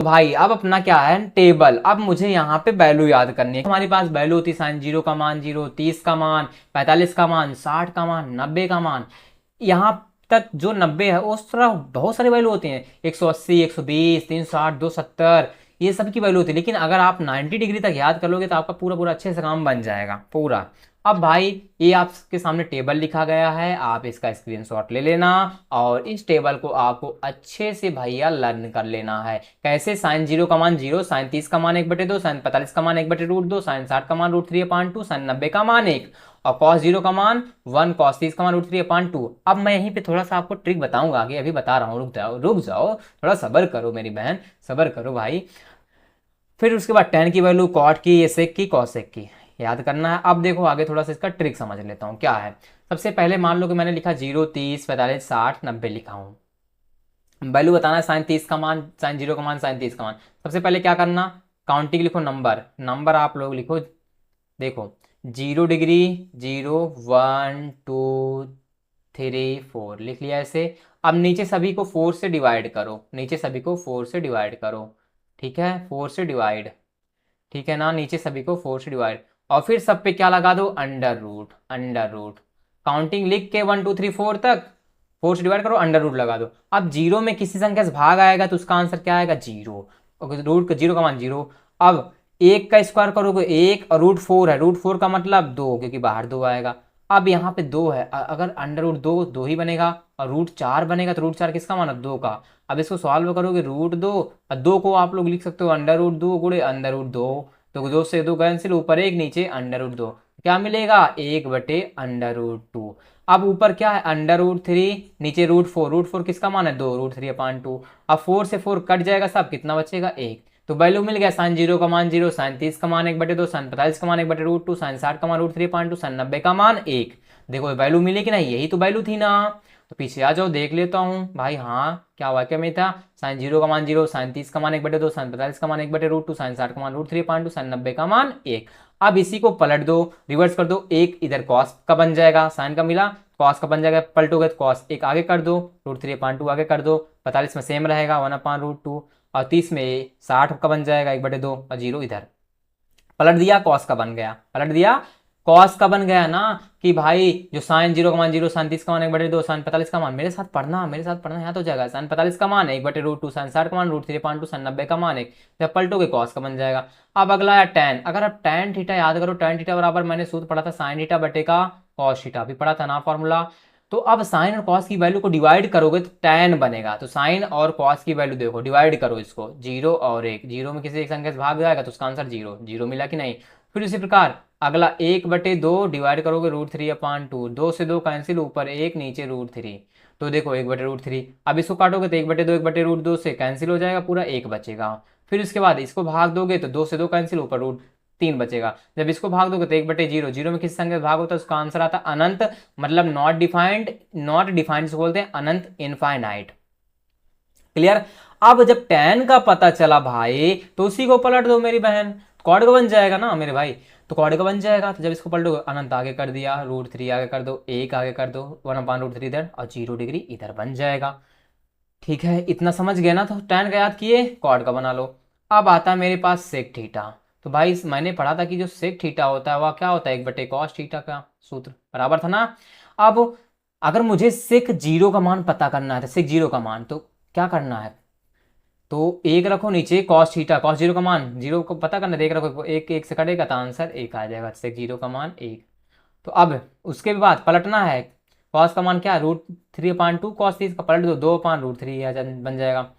तो भाई अब अपना क्या है, टेबल। अब मुझे यहाँ पे वैल्यू याद करनी है। हमारे पास वैल्यू होती है साइन 0 का मान 0, 30 का मान, 45 का मान, 60 का मान, 90 का मान। यहाँ तक जो 90 है उस तरह बहुत सारी वैल्यू होती हैं, 180, 120, 360, 270, ये सब की वैल्यू होती है। लेकिन अगर आप 90 डिग्री तक याद कर लोगे तो आपका पूरा पूरा अच्छे से काम बन जाएगा पूरा। अब भाई ये आपके सामने टेबल लिखा गया है, आप इसका स्क्रीनशॉट ले लेना और इस टेबल को आपको अच्छे से भैया लर्न कर लेना है। कैसे, साइन 0 का मान 0, साइन 30 का मान 1/2, साइन 45 का मान 1/√2, साइन 60 का मान √3/2, साइन 90 का मान 1 और कॉस 0 का मान 1, कॉस 30 का मान √3/2। अब मैं यहीं पे थोड़ा सा आपको ट्रिक बताऊंगा आगे, अभी बता रहा हूँ, रुक जाओ रुक जाओ, थोड़ा सब्र करो मेरी बहन, सब्र करो भाई। फिर उसके बाद टेन की वैल्यू, कॉट की, ये सेक की, कॉसेक की याद करना है। अब देखो आगे थोड़ा सा इसका ट्रिक समझ लेता हूँ क्या है। सबसे पहले मान लो कि मैंने लिखा 0, 30, 45, 60, 90 लिखा हूँ। वैल्यू बताना है साइन 30 का मान, साइन 0 का मान, साइन 30 का मान। सबसे पहले क्या करना, काउंटिंग लिखो, नंबर नंबर आप लोग लिखो। देखो 0 डिग्री, 0, 1, 2, 3, 4 लिख लिया ऐसे। अब नीचे सभी को 4 से डिवाइड करो, नीचे सभी को 4 से डिवाइड करो, ठीक है, 4 से डिवाइड, ठीक है ना, नीचे सभी को 4 से डिवाइड। और फिर सब पे क्या लगा दो, under root, under root. Counting लिख के 1, 2, 3, 4 तक 4 से डिवाइड करो, अंडर रूट लगा दो। अब जीरो में किसी संख्या से भाग आएगा तो उसका आंसर क्या आएगा, जीरो। रूट का 0 का मान 0। अब एक का स्क्वायर करोगे 1 और √4 है, √4 का मतलब 2, क्योंकि बाहर 2 आएगा। अब यहाँ पे 2 है, अगर अंडर रूट 2, 2 ही बनेगा, और √4 बनेगा तो √4 किसका मान है, 2 का। अब इसको सॉल्व करोगे, √2 और 2 को आप लोग लिख सकते हो अंडर रूट 2 गुणे अंडर रूट 2, तो 2 से 2 कैंसिल, ऊपर 1 नीचे अंडर रूट 2, क्या मिलेगा, 1/√2। अब ऊपर क्या है, अंडर रूट 3, नीचे √4, √4 किसका मान है, 2, √3/2। अब 4 से 4 कट जाएगा सब, कितना बचेगा, 1। तो वैल्यू मिल गया, साइन 0 का मान 0, साइन 30 का मान 1/2, साइन 45 का मान 1/√2, साइन 60 का मान √3/2, साइन 90 का मान 1। देखो वैल्यू मिली कि नहीं, यही तो वैल्यू थी ना। तो पीछे आ जाओ, देख लेता हूँ भाई, हाँ क्या वाक्य में था, साइन 0 का मान 0, साइन 30 का मान 1/2, साइन 45 का मान 1/√2, साइन 60 का मान √3/2, साइन 90 का मान 1। अब इसी को पलट दो, रिवर्स कर दो, एक इधर कॉस का बन जाएगा, साइन का मिला, कॉस का बन जाएगा, पलटोगे तो कॉस एक आगे कर दो, √3/2 आगे कर दो, 45 में सेम रहेगा 1/√2, और 30 में 60 का बन जाएगा 1/2, और 0 इधर पलट दिया, कॉस का बन गया, पलट दिया, कॉस का बन गया ना। कि भाई जो साइन 0 का मान 0, साइन 30 का मान 1/2, साइन 45 का मान, मेरे साथ पढ़ना, मेरे साथ पढ़ना, यहाँ तो जाएगा, साइन 45 का मान 1/√2, साइन 60 का मान √3/2, साइन 90 का मान 1, जब पलटोगे कॉस का बन जाएगा। अब अगला है टेन। अगर आप टेन थीटा याद करो, टेन थीटा बराबर मैंने सूत्र पढ़ा था साइन थीटा बटे का कॉस थीटा, भी पढ़ा था ना फॉर्मूला। तो अब साइन और कॉस की वैल्यू को डिवाइड करोगे तो टेन बनेगा। तो साइन और कॉस की वैल्यू देखो, डिवाइड करो इसको, 0 और 1, 0 में किसी एक संख्या से भाग जाएगा तो उसका आंसर 0, 0 मिला कि नहीं। फिर इसी प्रकार अगला 1/2 डिवाइड करोगे √3/2, 2 से 2 कैंसिल, ऊपर 1 नीचे √3, तो देखो 1/√3। अब इसको काटोगे तो 1/2, 1/√2 से कैंसिल हो जाएगा, पूरा 1 बचेगा। फिर इसके बाद इसको भाग दोगे तो 2 से 2 कैंसिल, ऊपर √3 बचेगा। जब इसको भाग दोगे तो 1/0, 0 में किस संख्या से भाग होता है उसका आंसर आता है अनंत, मतलब नॉट डिफाइंड, नॉट डिफाइंड से बोलते हैं अनंत, इनफाइनाइट। क्लियर। अब जब टेन का पता चला भाई तो उसी को पलट दो मेरी बहन, कॉर्ड का बन जाएगा ना मेरे भाई, तो कॉर्ड का बन जाएगा। तो जब इसको पलटो, अनंत आगे कर दिया, √3 आगे कर दो, 1 आगे कर दो, 1/√3 इधर, और 0 डिग्री इधर बन जाएगा। ठीक है, इतना समझ गए ना। तो टेन का याद किए, कॉर्ड का बना लो। अब आता है मेरे पास सेक थीटा। तो भाई मैंने पढ़ा था कि जो सेक थीटा होता है वह क्या होता है, 1/cos थीटा का सूत्र, बराबर था ना। अब अगर मुझे सेक 0 का मान पता करना है, तो सेक 0 का मान तो क्या करना है, तो 1 रखो नीचे, कॉस थीटा, कॉस 0 का मान, 0 को पता करना, 1 रखो, 1 1 से कटेगा तो आंसर 1 आ जाएगा, सेक 0 का मान 1। तो अब उसके बाद पलटना है, कॉस का मान क्या है, √3/2, कॉस 30 का पलट दो, 2/√3 बन जाएगा।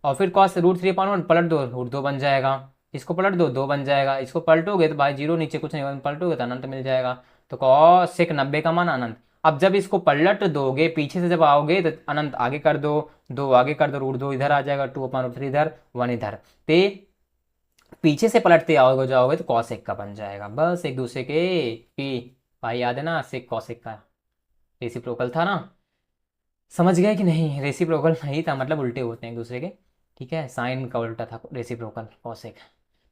और फिर कॉस √3/1 पलट दो, √2 बन जाएगा। इसको पलट दो, 2 बन जाएगा। इसको पलटोगे तो भाई 0 नीचे कुछ नहीं, पलटोगे तो अनंत मिल जाएगा। तो कॉस सेक 90 का मान अनंत। अब जब इसको पलट दोगे, पीछे से जब आओगे तो अनंत आगे कर दो, 2 आगे कर दो, √2 इधर आ जाएगा, 2/√3 इधर, 1 इधर। ते पीछे से पलटते आओगे जाओगे तो कॉसेक का बन जाएगा, बस एक दूसरे के पी। भाई याद है ना, सेक कॉसेक का रेसिप्रोकल था ना। समझ गए कि नहीं, रेसिप्रोकल नहीं था, मतलब उल्टे होते हैं एक दूसरे के। ठीक है, साइन का उल्टा था रेसिप्रोकल, कॉसेक।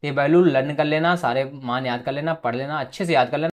ये वैल्यू लर्न कर लेना, सारे मान याद कर लेना, पढ़ लेना, अच्छे से याद कर लेना।